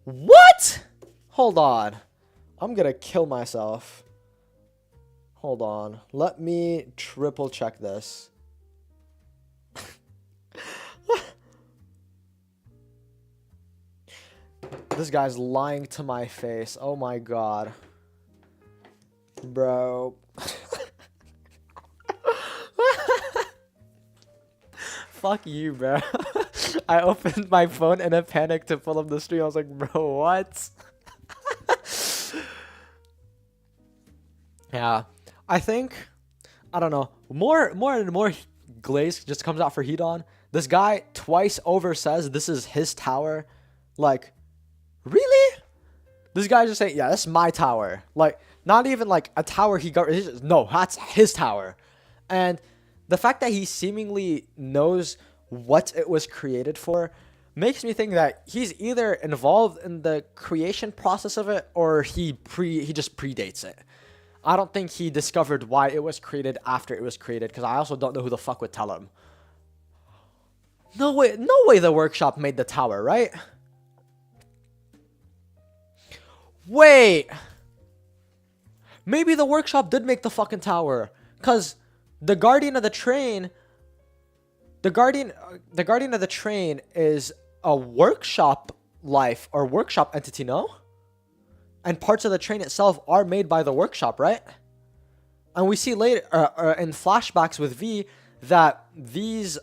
What? Hold on. I'm gonna kill myself. Hold on. Let me triple check this. This guy's lying to my face. Oh my god. Bro. Fuck you, bro. I opened my phone in a panic to pull up the stream. I was like, bro, what? Yeah. I think, I don't know, more and more glaze just comes out for Hedon. This guy twice over says this is his tower. Like, really? This guy just saying, yeah, that's my tower. Like, not even like a tower he got. No, that's his tower. And the fact that he seemingly knows what it was created for makes me think that he's either involved in the creation process of it or he just predates it. I don't think he discovered why it was created after it was created, because I also don't know who the fuck would tell him. No way the workshop made the tower, right? Wait. Maybe the workshop did make the fucking tower, because the guardian of the train is a workshop life or workshop entity, no? And parts of the train itself are made by the workshop, right? And we see later in flashbacks with V that these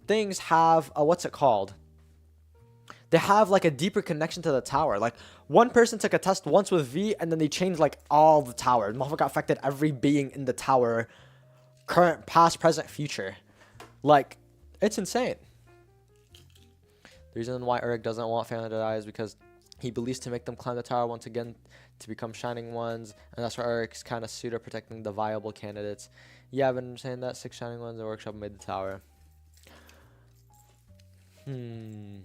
things have what's it called? They have like a deeper connection to the tower. Like one person took a test once with V, and then they changed like all the tower. Motherfucker affected every being in the tower, current, past, present, future. Like, it's insane. The reason why Urek doesn't want family to die is because he believes to make them climb the tower once again to become shining ones, and that's why Urek's kind of pseudo protecting the viable candidates. Yeah, I've been saying that 6 shining ones in the workshop made the tower. I'm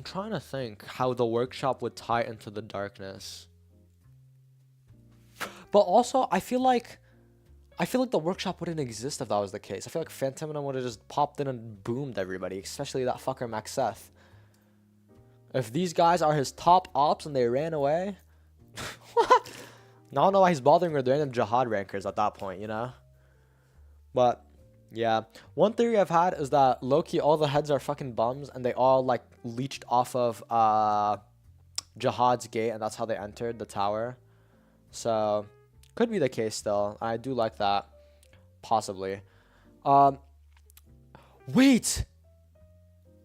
trying to think how the workshop would tie into the darkness. But also, I feel like the workshop wouldn't exist if that was the case. I feel like Phantom would have just popped in and boomed everybody, especially that fucker Max Seth. If these guys are his top ops and they ran away, I don't know why he's bothering with random jihad rankers at that point, you know? But yeah, one theory I've had is that low-key all the heads are fucking bums and they all like leached off of Jihad's gate, and that's how they entered the tower. So could be the case still. I do like that. Possibly. Wait!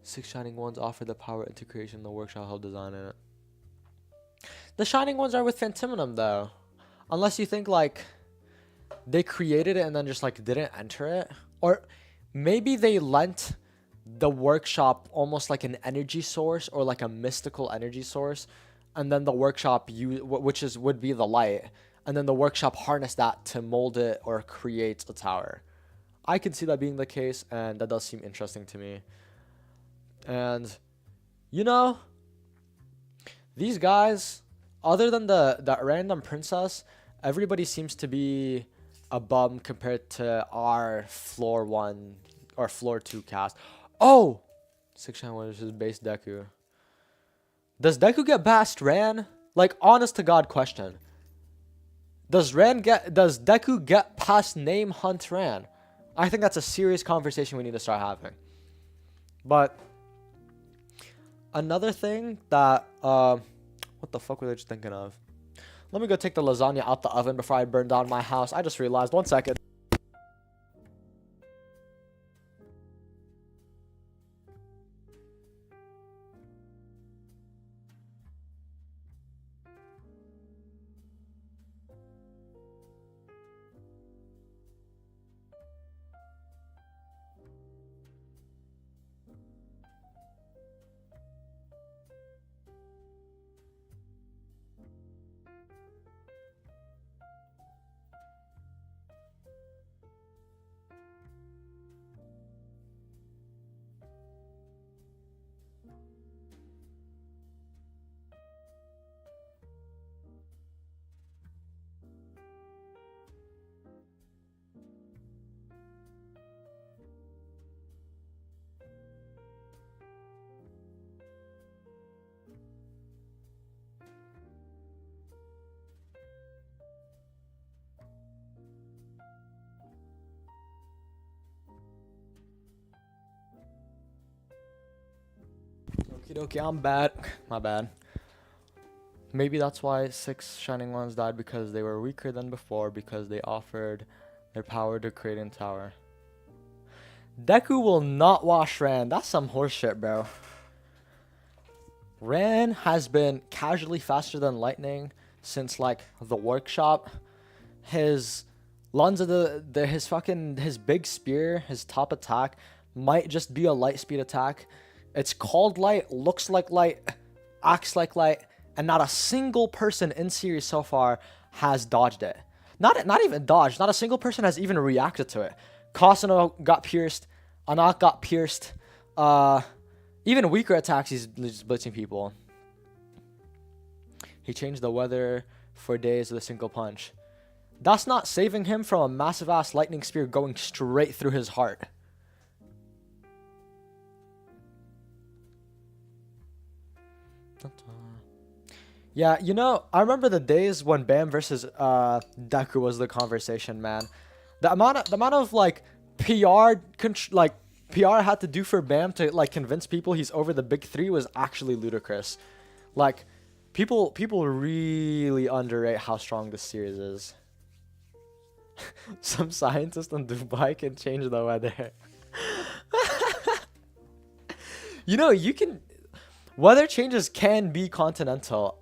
6 shining ones offer the power into creation. The workshop help design in it. The shining ones are with Phantominum though. Unless you think like they created it and then just like didn't enter it. Or maybe they lent the workshop almost like an energy source or like a mystical energy source, and then the workshop would be the light, and then the workshop harnessed that to mold it or create a tower. I can see that being the case, and that does seem interesting to me. And you know, these guys, other than the random princess, everybody seems to be a bum compared to our floor 1 or floor 2 cast. Oh! 6 shining ones is base Deku. Does Deku get past Ran? Like, honest to God question. Does Deku get past Name Hunt Ran? I think that's a serious conversation we need to start having. But another thing that what the fuck were they just thinking of? Let me go take the lasagna out the oven before I burn down my house. I just realized. 1 second. Okay, I'm bad. My bad. Maybe that's why 6 shining ones died, because they were weaker than before, because they offered their power to create a tower. Deku will not wash Ran. That's some horseshit, bro. Ran has been casually faster than lightning since like the workshop. His his big spear, his top attack might just be a light speed attack. It's called light, looks like light, acts like light, and not a single person in series so far has dodged it. Not even dodged. Not a single person has even reacted to it. Kasano got pierced. Anak got pierced. Even weaker attacks, he's blitzing people. He changed the weather for days with a single punch. That's not saving him from a massive ass lightning spear going straight through his heart. Yeah, you know, I remember the days when Bam versus Deku was the conversation, man. The amount of like PR had to do for Bam to like convince people he's over the big 3 was actually ludicrous. Like people really underrate how strong this series is. Some scientist in Dubai can change the weather. You know, you can weather changes can be continental.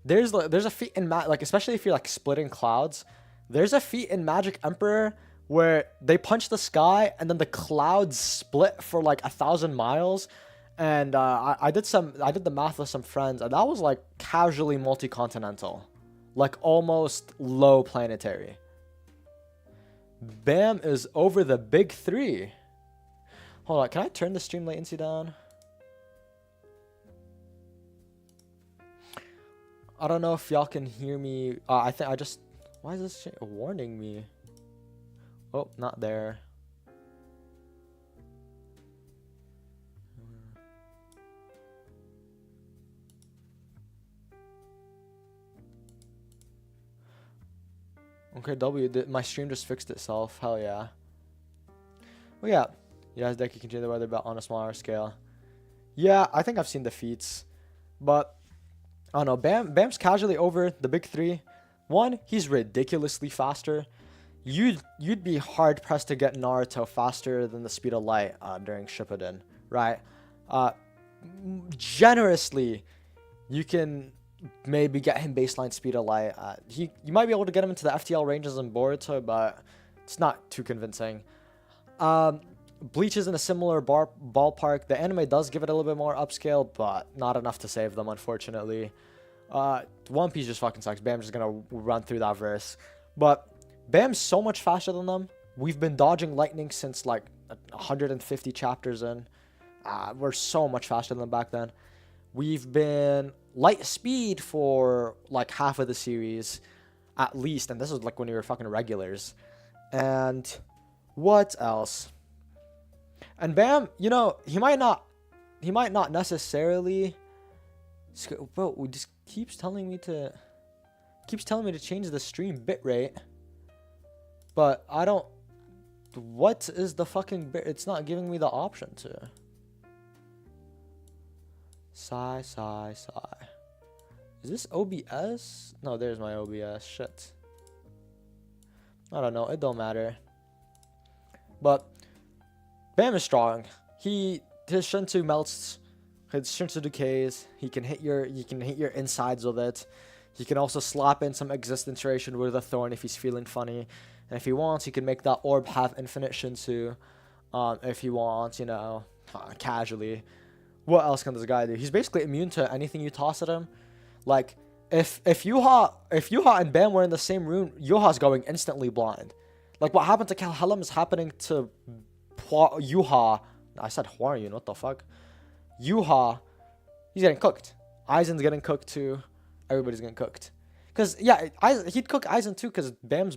There's a feat in like especially if you're like splitting clouds. There's a feat in Magic Emperor where they punch the sky and then the clouds split for like 1,000 miles. And I did the math with some friends, and that was like casually multi-continental, like almost low planetary. Bam is over the big three. Hold on, can I turn the stream latency down? I don't know if y'all can hear me. I think I just... Why is this warning me? Oh, not there. Okay, my stream just fixed itself. Hell yeah. Well, yeah. Yes, deck you can change the weather but on a smaller scale. Yeah, I think I've seen the feats. But, I don't know. Bam's casually over the big three. One, he's ridiculously faster. You'd be hard pressed to get Naruto faster than the speed of light during Shippuden, right? Generously, you can maybe get him baseline speed of light. You might be able to get him into the FTL ranges in Boruto, but it's not too convincing. Bleach is in a similar ballpark. The anime does give it a little bit more upscale, but not enough to save them, unfortunately. One Piece just fucking sucks. Bam's just gonna run through that verse. But Bam's so much faster than them. We've been dodging lightning since like 150 chapters in. We're so much faster than them back then. We've been light speed for like half of the series, at least. And this was like when we were fucking regulars. And what else? And Bam, you know, he might not necessarily... Bro, it just keeps telling me to change the stream bitrate. But I don't... What is the fucking bit? It's not giving me the option to. Sigh. Is this OBS? No, there's my OBS. Shit. I don't know. It don't matter. But Bam is strong. His Shinsu melts. His Shinsu decays. He can hit your insides with it. He can also slap in some existence ration with a thorn if he's feeling funny. And if he wants, he can make that orb have infinite Shinsu. If he wants, you know, casually. What else can this guy do? He's basically immune to anything you toss at him. Like, if Yuha and Bam were in the same room, Yuha's going instantly blind. Like, what happened to Calhelm is happening to Yuha. I said Hwaryun, what the fuck? Yuha, he's getting cooked. Aizen's getting cooked too. Everybody's getting cooked. Because, yeah, he'd cook Aizen too because Bam's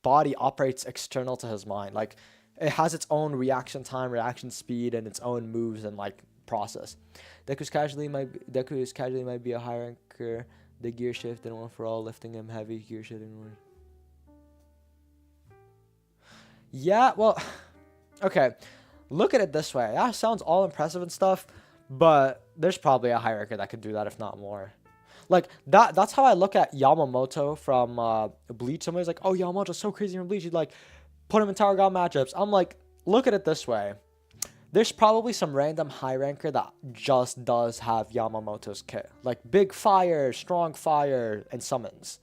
body operates external to his mind. Like, it has its own reaction time, reaction speed, and its own moves and, like, process. Deku's casually might be a high ranker. The gear shift and one for all, lifting him heavy, gear shift and one. Yeah, well, okay. Look at it this way. That sounds all impressive and stuff, but there's probably a high ranker that could do that, if not more. Like, that's how I look at Yamamoto from Bleach. Somebody's like, oh, Yamamoto's so crazy from Bleach. You'd, like, put him in Tower God matchups. I'm like, look at it this way. There's probably some random high ranker that just does have Yamamoto's kit. Like, big fire, strong fire, and summons.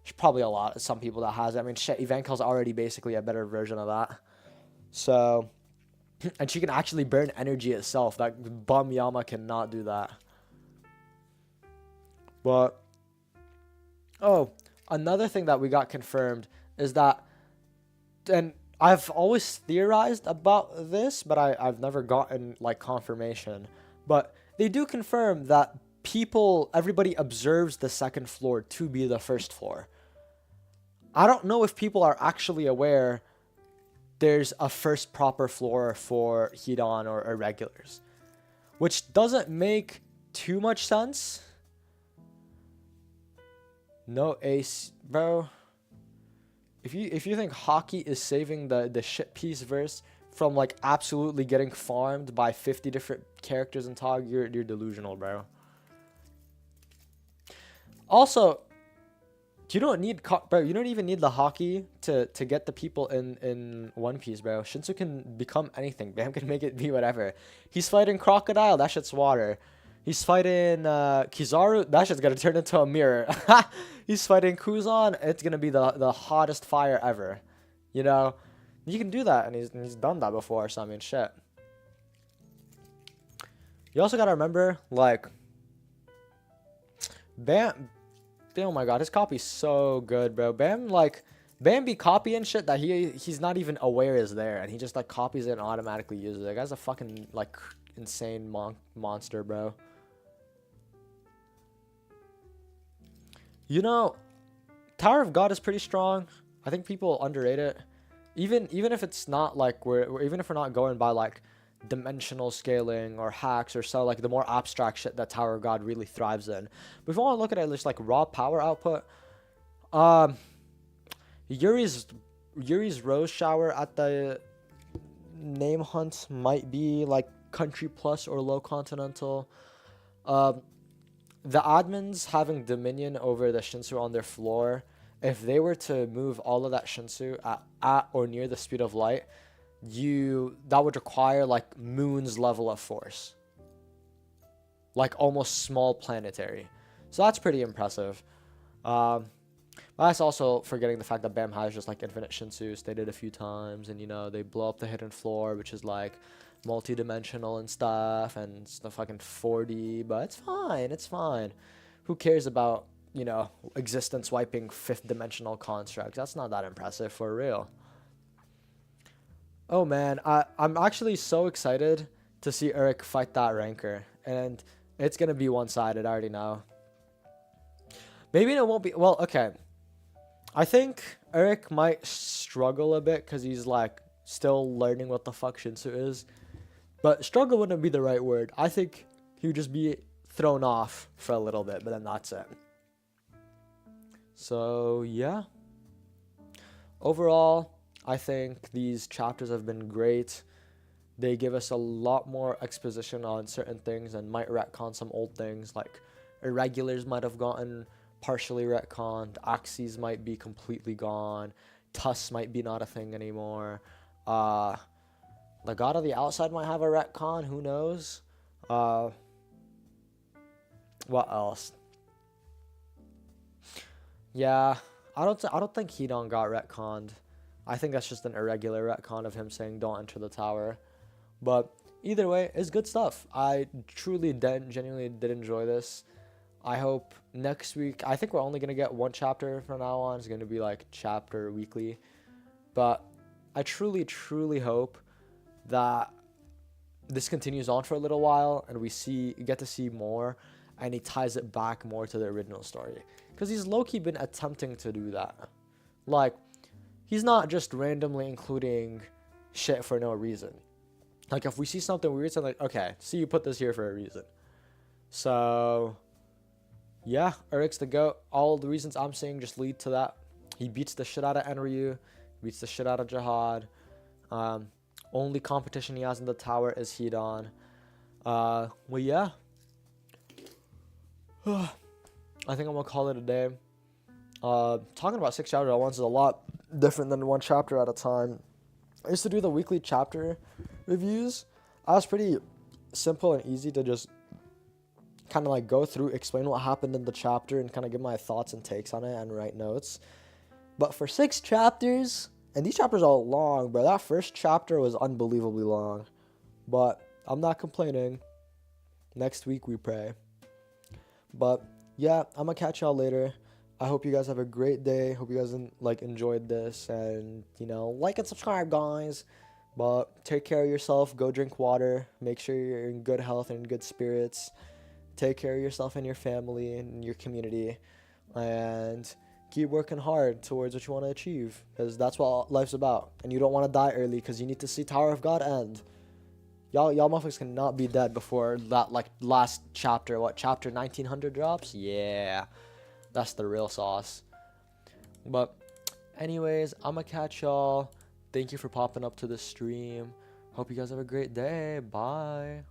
There's probably some people that has it. I mean, shit, Evankel's already basically a better version of that. So, and she can actually burn energy itself. That bum Yama cannot do that. But, oh, another thing that we got confirmed is that, and I've always theorized about this, but I've never gotten, like, confirmation. But they do confirm that everybody observes the second floor to be the first floor. I don't know if people are actually aware there's a first proper floor for Hidan or irregulars, which doesn't make too much sense. No ace, bro. If you think hockey is saving the shit piece verse from, like, absolutely getting farmed by 50 different characters in TOG, you're delusional, bro. Also, You don't need bro. You don't even need the hockey to get the people in One Piece, bro. Shinsu can become anything. Bam can make it be whatever. He's fighting Crocodile. That shit's water. He's fighting Kizaru. That shit's gonna turn into a mirror. He's fighting Kuzan. It's gonna be the hottest fire ever. You know, you can do that, and he's done that before. So I mean, shit. You also gotta remember, like, Bam. Oh my god, his copy's so good, bro. Bam be copying shit that he's not even aware is there, and he just like copies it and automatically uses it. That guy's a fucking like insane monster, bro. You know, Tower of God is pretty strong. I think people underrate it. Even if it's not like even if we're not going by like dimensional scaling or hacks or so, like the more abstract shit that Tower of God really thrives in. But if you want to look at it just like raw power output, Yuri's Rose Shower at the name hunt might be like country plus or low continental. The admins having dominion over the Shinsu on their floor, if they were to move all of that Shinsu at or near the speed of light, that would require like moon's level of force, like almost small planetary. So that's pretty impressive. But that's also forgetting the fact that Bam has just like infinite Shinsu stated a few times, and you know they blow up the hidden floor, which is like multi-dimensional and stuff, and it's the fucking 4D, but it's fine. Who cares about, you know, existence wiping fifth dimensional constructs? That's not that impressive for real. Oh man, I'm actually so excited to see Urek fight that Ranker, and it's gonna be one-sided, I already know. Maybe it won't be, well, okay. I think Urek might struggle a bit because he's like still learning what the fuck Shinsu is. But struggle wouldn't be the right word. I think he would just be thrown off for a little bit, but then that's it. So yeah. Overall, I think these chapters have been great. They give us a lot more exposition on certain things and might retcon some old things, like irregulars might have gotten partially retconned, axes might be completely gone, Tuss might be not a thing anymore. The God of the Outside might have a retcon, who knows? What else? Yeah, I don't think Hedon got retconned. I think that's just an irregular retcon of him saying don't enter the tower. But either way, it's good stuff. I truly genuinely did enjoy this. I hope next week, I think we're only going to get one chapter from now on. It's going to be like chapter weekly. But I truly hope that this continues on for a little while and we get to see more, and he ties it back more to the original story. Because he's low-key been attempting to do that. Like, he's not just randomly including shit for no reason. Like, if we see something weird, it's like, okay, see, you put this here for a reason. So, yeah, Urek's the GOAT. All the reasons I'm saying just lead to that. He beats the shit out of Enryu, beats the shit out of Jihad. Only competition he has in the tower is Hedon. Well, yeah. I think I'm gonna call it a day. Talking about 6 chapters at once is a lot different than one chapter at a time. I used to do the weekly chapter reviews. I was pretty simple and easy to just kind of like go through, explain what happened in the chapter, and kind of give my thoughts and takes on it and write notes. But for 6 chapters, and these chapters are long, bro. That first chapter was unbelievably long. But I'm not complaining. Next week we pray. But yeah, I'm gonna catch y'all later. I hope you guys have a great day. Hope you guys enjoyed this, and you know, like and subscribe, guys. But take care of yourself. Go drink water. Make sure you're in good health and in good spirits. Take care of yourself and your family and your community, and keep working hard towards what you want to achieve, because that's what life's about. And you don't want to die early because you need to see Tower of God end. Y'all motherfuckers cannot be dead before that last chapter. What, chapter 1900 drops? Yeah, that's the real sauce. But anyways, I'ma catch y'all. Thank you for popping up to the stream. Hope you guys have a great day. Bye.